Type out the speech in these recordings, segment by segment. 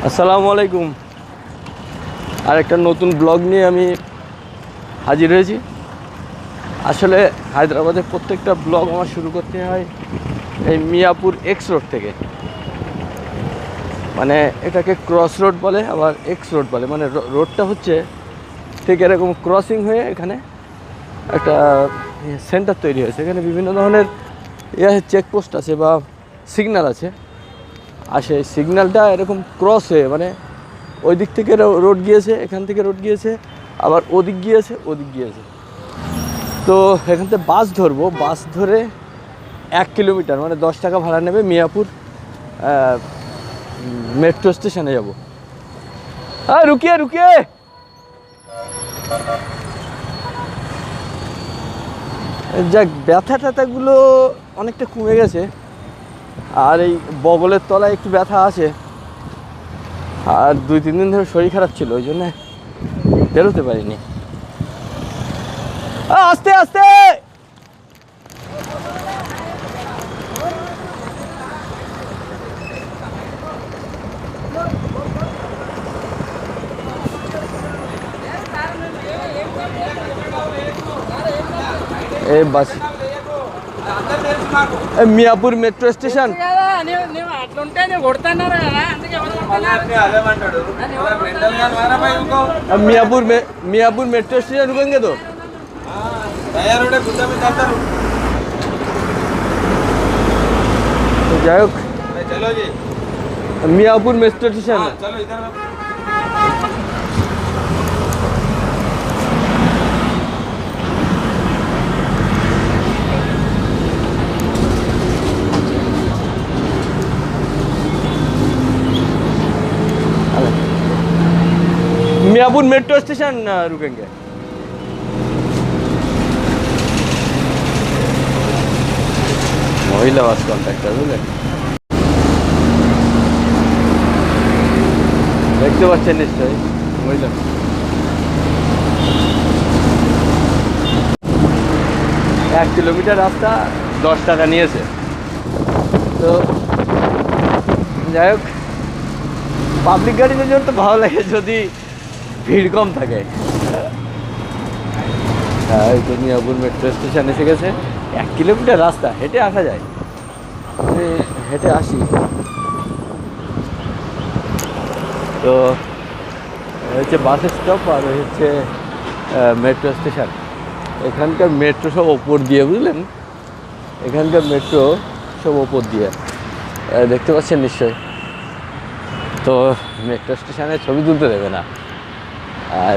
আসসালামু আলাইকুম। আর একটা নতুন ব্লগ নিয়ে আমি হাজির হয়েছি। আসলে হায়দ্রাবাদের প্রত্যেকটা ব্লগ আমার শুরু করতে হয় এই মিয়াপুর এক্স রোড থেকে। মানে এটাকে ক্রস রোড বলে, আবার এক্স রোড বলে। মানে রোডটা হচ্ছে ঠিক এরকম ক্রসিং হয়ে এখানে একটা সেন্টার তৈরি হয়েছে। এখানে বিভিন্ন ধরনের চেকপোস্ট আছে বা সিগন্যাল আছে। আর সেই সিগন্যালটা এরকম ক্রস হয়ে, মানে ওই দিক থেকে রোড গিয়েছে, এখান থেকে রোড গিয়েছে, আবার ওদিক গিয়েছে, ওদিক গিয়েছে। তো এখান থেকে বাস ধরবো, বাস ধরে 1 কিলোমিটার মানে 10 টাকা ভাড়া নেবে, মিয়াপুর মেট্রো স্টেশনে যাব। হ্যাঁ, রুকিয়ে রুকিয়ে। যাক, ব্যথা ট্যাথাগুলো অনেকটা কমে গেছে, আর এই বগলের তলায় একটু ব্যথা আছে। আর 2-3 দিন ধরে শরীর খারাপ ছিল, ওই জন্য বেরোতে পারিনি। আস্তে আস্তে। এই bus Miyapur metro station. Miyapur metro station रुकेंगे तो যাই হোক, Miyapur metro station. Miyapur metro station रुकेंगे। মহিলা বাস কন্ট্রাক্টর, বুঝলেন? দেখতে পাচ্ছেন নিশ্চয়ই মহিলা। 1 কিলোমিটার রাস্তা 10 টাকা নিয়েছে। তো যাই হোক, পাবলিক গাড়িতে জন্য তো ভালো লাগে যদি ভিড় কম থাকে। হ্যাঁ, এই তো মিয়াপুর মেট্রো স্টেশন এসে গেছে। 1 কিলোমিটার রাস্তা হেঁটে আসা যায়, আমি হেঁটে আসি। তো হচ্ছে বাস স্টপ, আর হচ্ছে মেট্রো স্টেশন। এখানকার মেট্রো সব ওপর দিয়ে, বুঝলেন? এখানকার মেট্রো সব ওপর দিয়ে, দেখতে পাচ্ছেন নিশ্চয়ই। তো মেট্রো স্টেশনে ছবি তুলতে দেবে না,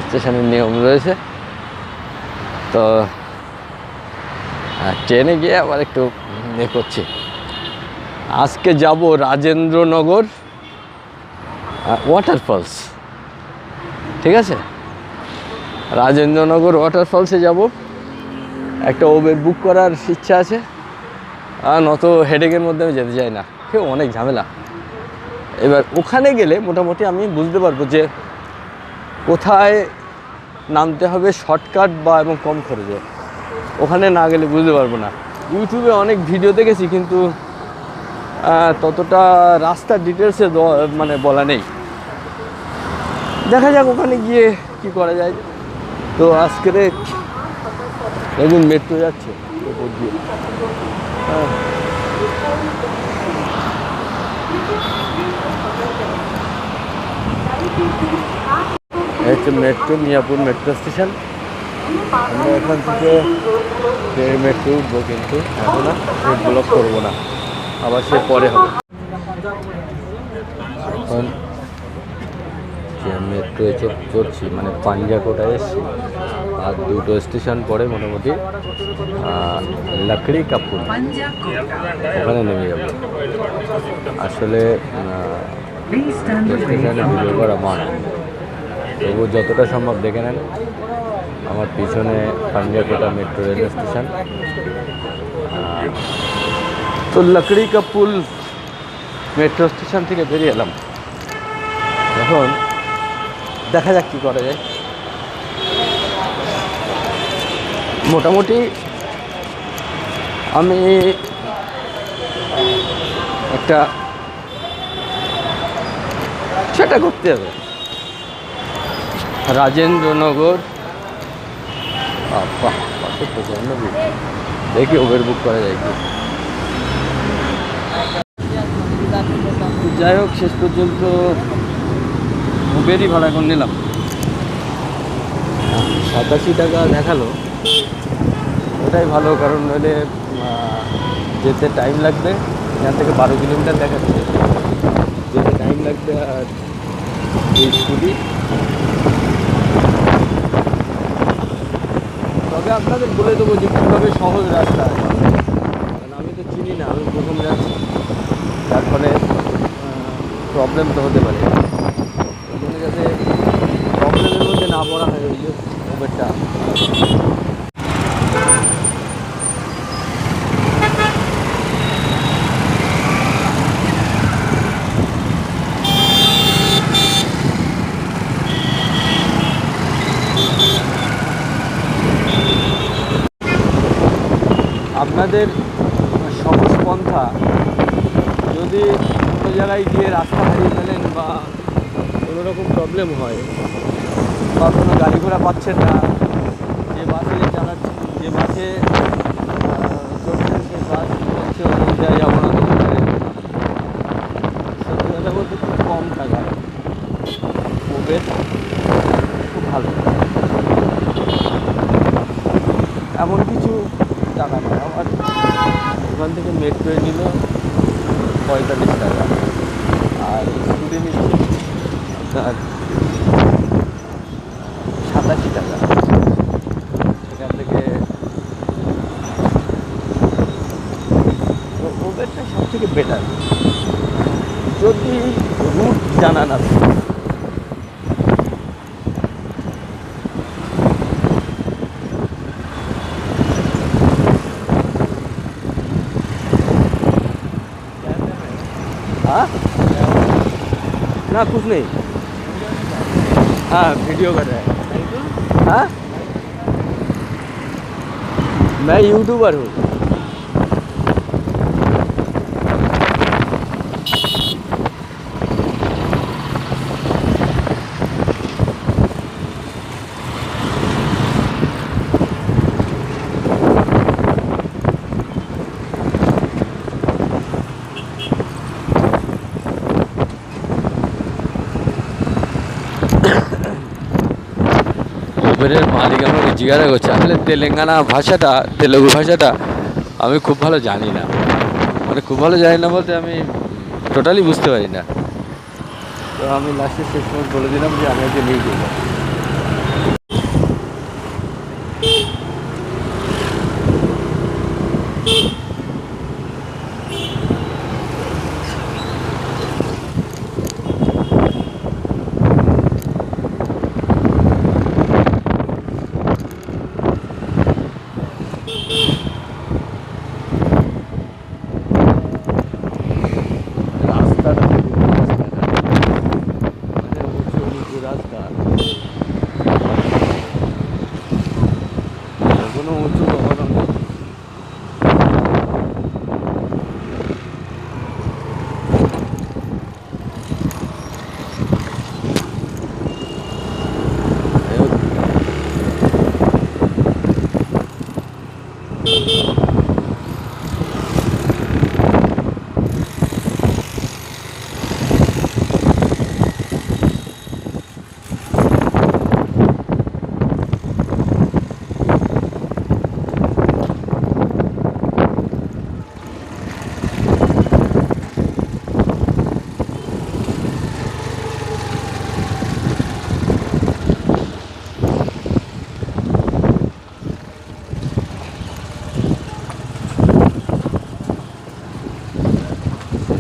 স্টেশনের নিয়ম রয়েছে। তো ট্রেনে গিয়ে আবার একটু করছি। আজকে যাব রাজেন্দ্রনগর ওয়াটারফলস, ঠিক আছে? রাজেন্দ্রনগর ওয়াটারফলসে যাব। একটা উবের বুক করার ইচ্ছা আছে, আর নত হেডেকের মধ্যে আমি যেতে চাই না, কেউ অনেক ঝামেলা। এবার ওখানে গেলে মোটামুটি আমি বুঝতে পারবো যে কোথায় নামতে হবে শর্টকাট বা এবং কম খরচে। ওখানে না গেলে বুঝতে পারবো না। ইউটিউবে অনেক ভিডিও দেখেছি, কিন্তু ততটা রাস্তার ডিটেলসে মানে বলা নেই। দেখা যাক ওখানে গিয়ে কি করা যায়। তো আজকের একদিন মেট্রো যাচ্ছে ওপর দিয়ে। হচ্ছে মেট্রো, মিয়াপুর মেট্রো স্টেশন। আমরা এখান থেকে মেট্রো উঠবো, কিন্তু এখন আর ব্লক করবো না, আবার সে পরে হবে। এখন মেট্রো এসে চড়ছি, মানে পাঞ্জাকোটা এসছি, আর 2টো স্টেশন পরে মোটামুটি লাকড়ি কাপুর, ওখানে নেমে যাবো। আসলে স্টেশনে ভিডিও করা মানা, তবু যতটা সম্ভব দেখে নেন। আমার পিছনে পাঞ্জাকোটা মেট্রো রেল স্টেশন। তো লাকড়ি কা পুল মেট্রো স্টেশন থেকে বেরিয়ে এলাম। এখন দেখা যাক কী করা যায়। মোটামুটি আমি একটা একটা করতে হবে। রাজেন্দ্রনগর, বাহ পাশে প্রচন্ড ভিড়। দেখি উবের বুক করা যায় কি। যাই হোক, শেষ পর্যন্ত উবেরই ভাড়া করে নিলাম। 87 টাকা দেখালো, ওটাই ভালো, কারণ নইলে যেতে টাইম লাগবে। এখান থেকে 12 কিলোমিটার দেখাচ্ছে, যেতে টাইম লাগবে। আর এই স্কুটি, তবে আপনাদের বলে দেবো যে কীভাবে সহজ রাস্তা আছে, কারণ আমি তো চিনি না, আমি প্রথম যাচ্ছি, যার ফলে প্রবলেম তো হতে পারে। ওই জন্য যাতে প্রবলেমের মধ্যে না পড়া হয়, ওই যে উবেরটা। আপনাদের সহজ পন্থা, যদি কোনো জায়গায় গিয়ে রাস্তা হারিয়ে ফেলেন বা কোনো রকম প্রবলেম হয় বা কোনো গাড়ি ঘোড়া পাচ্ছেন না, যে বাসে চালাচ্ছেন, যে বাসে চলছেন, সেই বাস হচ্ছে অনুযায়ী যাবো না, সত্যি কথা বলতে খুব কম টাকা উবের, খুব ভালো। এমন কিছু টাকা নয়, আমার ওখান থেকে মেট্রোয় নিল 45 টাকা, আর স্কুটি নিচ্ছে আপনার 87 টাকা। সেখান থেকে উবেরটা সব থেকে বেটার, যদি রুট জানা না থাকে। हाँ ना, कुछ नहीं। हाँ, वीडियो कर रहा है। हाँ, मैं यूट्यूबर हूँ। উবেরের মালিক আমাকে জিজ্ঞাসা করছে, আসলে তেলেঙ্গানা ভাষাটা, তেলেগু ভাষাটা আমি খুব ভালো জানি না, মানে খুব ভালো জানি না বলতে আমি টোটালি বুঝতে পারি না। তো আমি লাস্টে শেষ সময় বলে দিলাম যে আমি ওকে নিয়ে গেলাম। রাস্তাটা মানে উঁচু নিচু রাস্তা, কোনো উঁচু কখনো নেই।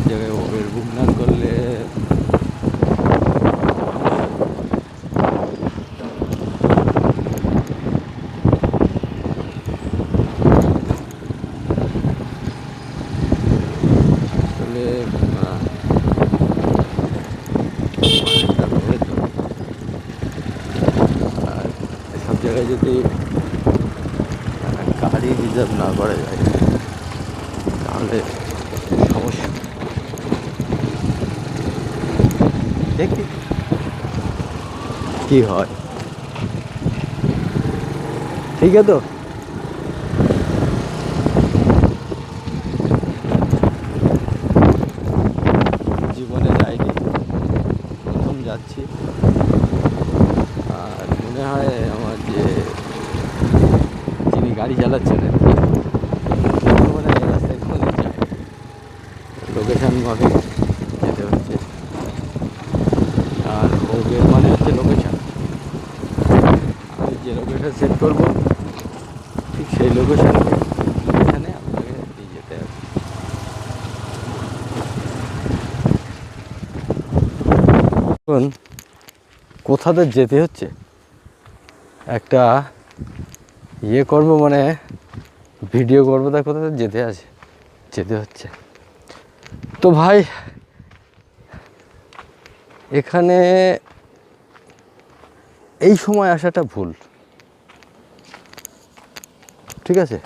জায়গায় উবের বুক না করলে আসলে আর সব জায়গায় যদি গাড়ি রিজার্ভ না করা যায় তাহলে সমস্যা। দেখি কি হয়। ঠিক আছে তো জীবনে যাইনি, প্রথম যাচ্ছি। আর মনে হয় আমার যিনি গাড়ি চালাচ্ছেন আর কি, মানে এই রাস্তায় কোনো যায় লোকেশান ভাবে যেতে হচ্ছে। আর ওবের মানে হচ্ছে লোকেশান। আমি যে লোকেশান সেট করবো ঠিক সেই লোকেশানে এখানে আপনাকে দিয়ে যেতে হবে। এখন কোথাতে যেতে হচ্ছে, একটা করবো মানে ভিডিও করবো, তাই কোথাতে যেতে হচ্ছে। তো ভাই এখানে এই সময় আসাটা ভুল, ঠিক আছে?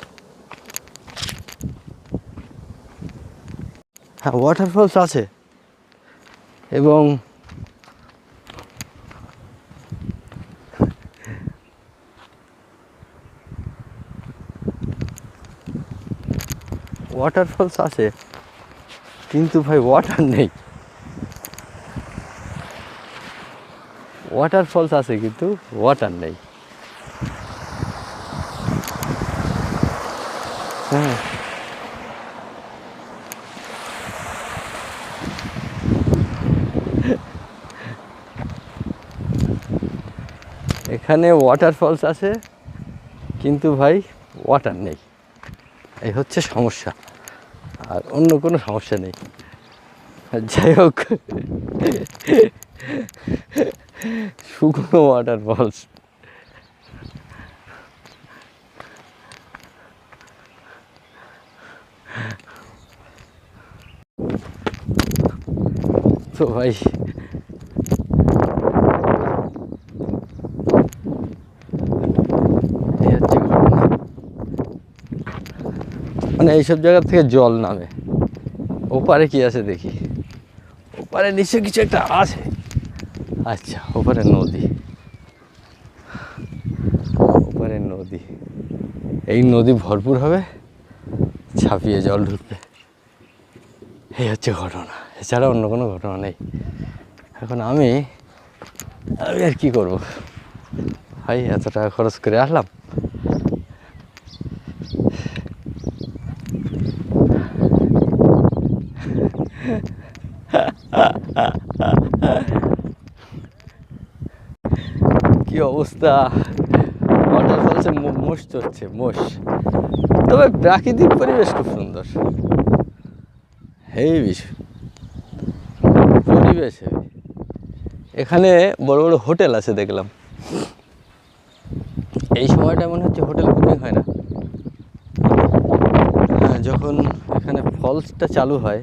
হ্যাঁ, ওয়াটারফলস আছে এবং ওয়াটারফলস আছে, কিন্তু ভাই ওয়াটার নেই। ওয়াটারফলস আছে কিন্তু ওয়াটার নেই। হ্যাঁ, এখানে ওয়াটারফলস আছে কিন্তু ভাই ওয়াটার নেই, এই হচ্ছে সমস্যা। আর অন্য কোনো সমস্যা নেই। যাই হোক, শুকনো ওয়াটারফলস। তো ভাই এই হচ্ছে ঘটনা, মানে এইসব জায়গা থেকে জল নামে। ওপারে কি আছে দেখি, ওপারে নিশ্চয় কিছু একটা আছে। আচ্ছা, ওপারে নদী, ওপারে নদী। এই নদী ভরপুর হবে, ছাপিয়ে জল ঢুকবে। এই হচ্ছে ঘটনা, এছাড়া অন্য কোনো ঘটনা নেই। এখন আমি আর কি করব ভাই, এত টাকা খরচ করে আসলাম। কি অবস্থা, ওয়াটারফলসে মোষ চড়ছে, মোষ। তবে প্রাকৃতিক পরিবেশ খুব সুন্দর, এই বিষয় পরিবেশ। এখানে বড় বড় হোটেল আছে দেখলাম। এই সময়টা মনে হচ্ছে হোটেল বুকিং হয় না। হ্যাঁ, যখন এখানে ফলসটা চালু হয়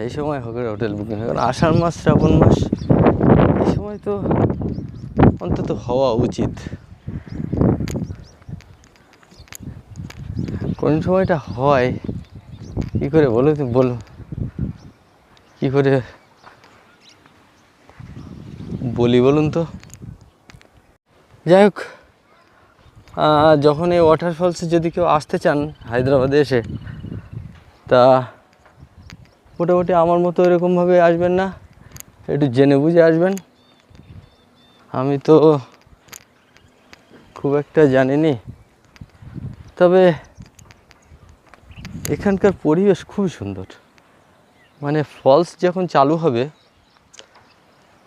এই সময় হোটেল বুকিং হয়। কারণ আষাঢ় মাস, শ্রাবণ মাস, এই সময় তো অন্তত হওয়া উচিত। কোন সময়টা হয় কী করে বলো কী করে বলি বলুন তো। যাই হোক, যখন এই ওয়াটারফলসে যদি কেউ আসতে চান হায়দ্রাবাদে এসে, তা মোটামুটি আমার মতো এরকমভাবে আসবেন না, একটু জেনে বুঝে আসবেন। আমি তো খুব একটা জানিনি, তবে এখানকার পরিবেশ খুবই সুন্দর। মানে ফলস যখন চালু হবে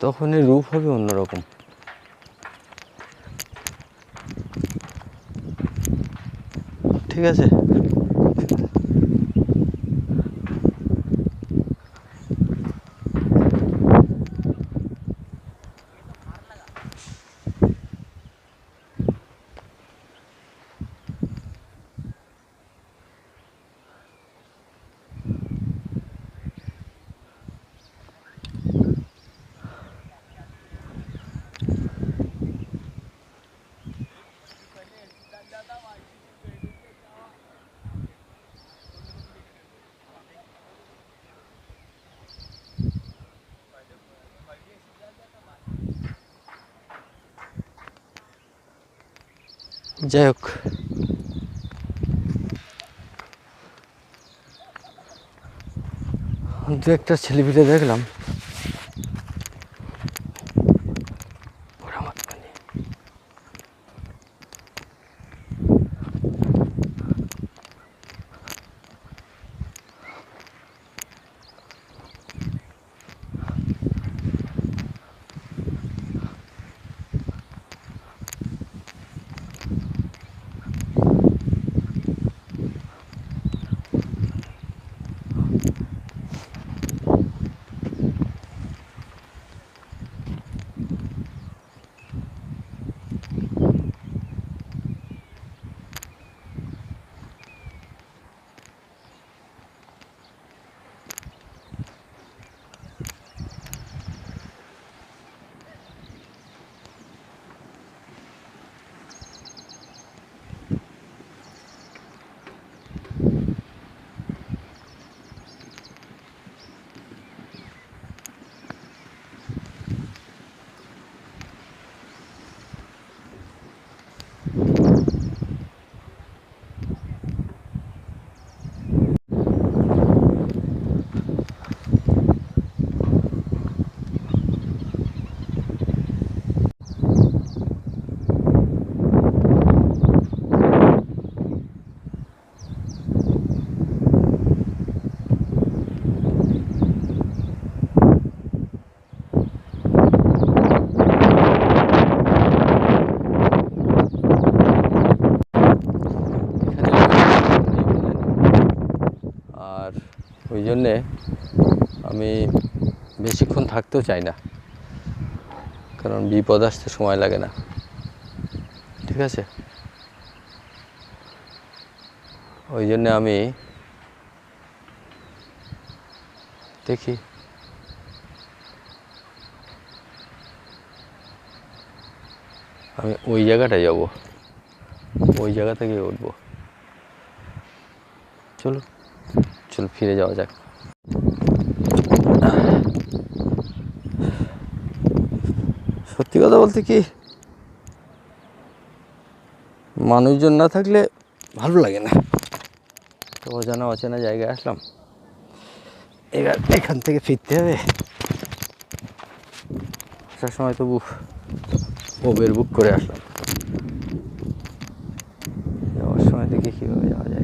তখন এর রূপ হবে অন্যরকম। ঠিক আছে, যাই হোক, দু একটা ছেলেপিলে দেখলাম আর ওই জন্যে আমি বেশিক্ষণ থাকতেও চাই না, কারণ বিপদ আসতে সময় লাগে না। ঠিক আছে, ওই জন্যে আমি দেখি আমি ওই জায়গাটায় যাব, ওই জায়গা থেকে উঠবো। চলো ফিরে যাওয়া যাক। সত্যি কথা বলতে কি, মানুষজন না থাকলে ভালো লাগে না। তো অজানা অচেনা জায়গায় আসলাম, এবার এখান থেকে ফিরতে হবে। আসার সময় তবু উবের বুক করে আসলাম, যাওয়ার সময় দেখি কীভাবে যাওয়া যায়।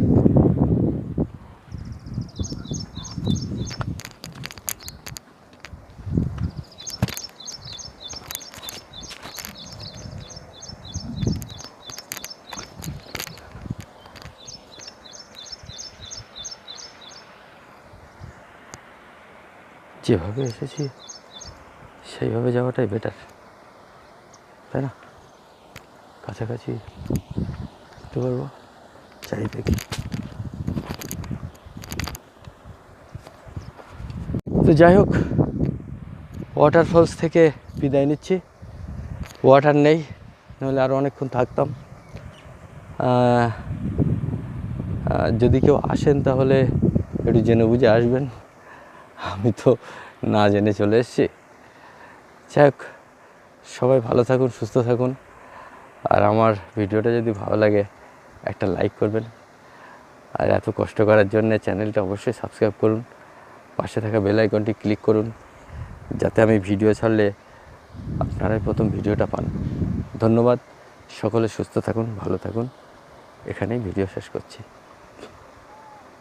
যেভাবে এসেছি সেইভাবে যাওয়াটাই বেটার, তাই না? কাছাকাছি করতে পারবো, চাই দেখি। তো যাই হোক, ওয়াটারফলস থেকে বিদায় নিচ্ছি। ওয়াটার নেই, নাহলে আরও অনেকক্ষণ থাকতাম। যদি কেউ আসেন তাহলে একটু জেনে বুঝে আসবেন, আমি তো না জেনে চলে এসেছি। যাই হোক, সবাই ভালো থাকুন, সুস্থ থাকুন। আর আমার ভিডিওটা যদি ভালো লাগে একটা লাইক করবেন, আর এত কষ্ট করার জন্য চ্যানেলটা অবশ্যই সাবস্ক্রাইব করুন, পাশে থাকা বেল আইকনটি ক্লিক করুন, যাতে আমি ভিডিও ছাড়লে আপনারাই প্রথম ভিডিওটা পান। ধন্যবাদ, সকলে সুস্থ থাকুন, ভালো থাকুন। এখানেই ভিডিও শেষ করছি।